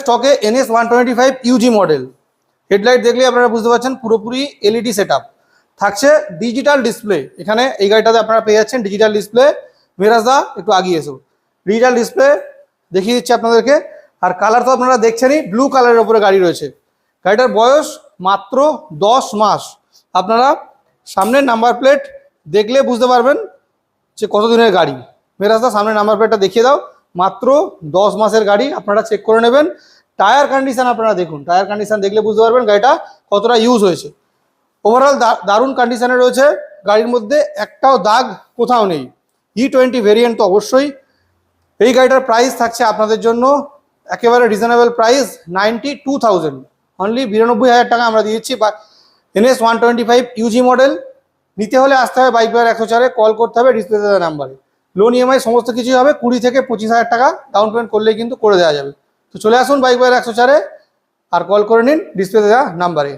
স্টকে NS 125 UG model. Headlight দেখলে আপনারা বুঝতে পারছেন পুরোপুরি LED সেটআপ থাকছে, ডিজিটাল ডিসপ্লে। এখানে এই গাড়িটাতে আপনারা পেয়ে যাচ্ছেন ডিজিটাল ডিসপ্লে। মিরাজদা একটু আগিয়ে এসো, ডিজিটাল ডিসপ্লে দেখিয়ে দিচ্ছি আপনাদেরকে। আর কালার তো আপনারা দেখছেনই, ব্লু কালারের ওপরে গাড়ি রয়েছে। গাড়িটার বয়স মাত্র 10 মাস। আপনারা সামনের নাম্বার প্লেট দেখলে বুঝতে পারবেন যে কত দিনের গাড়ি। মিরাজদা সামনের নাম্বার প্লেটটা দেখিয়ে দাও। মাত্র 10 মাসের গাড়ি, আপনারা চেক করে নেবেন। টায়ার কন্ডিশন আপনারা দেখুন, টায়ার কন্ডিশন দেখলে বুঝতে পারবেন গাড়িটা কতটা ইউজ হয়েছে। ওভারঅল দারুণ কন্ডিশনে রয়েছে, গাড়ির মধ্যে একটাও দাগ কোথাও নেই। E20 ভেরিয়েন্ট তো অবশ্যই। এই গাড়িটার প্রাইস থাকছে আপনাদের জন্য একেবারে রিজনেবল প্রাইস, 92,000, অনলি 92,000 টাকা আমরা দিয়েছি। বা NS 125 UG মডেল নিতে হলে আসতে হবে বাইক বাজার 104-এ, কল করতে হবে ডিসপ্লে দেওয়া নাম্বারে। লোন EMI সমস্ত কিছুই হবে, 20 থেকে 25,000 টাকা ডাউন পেমেন্ট করলেই কিন্তু করে দেওয়া যাবে। তো চলে আসুন বাইক বাজার 104-এ আর কল করে নিন ডিসপ্লে দেওয়া নাম্বারে।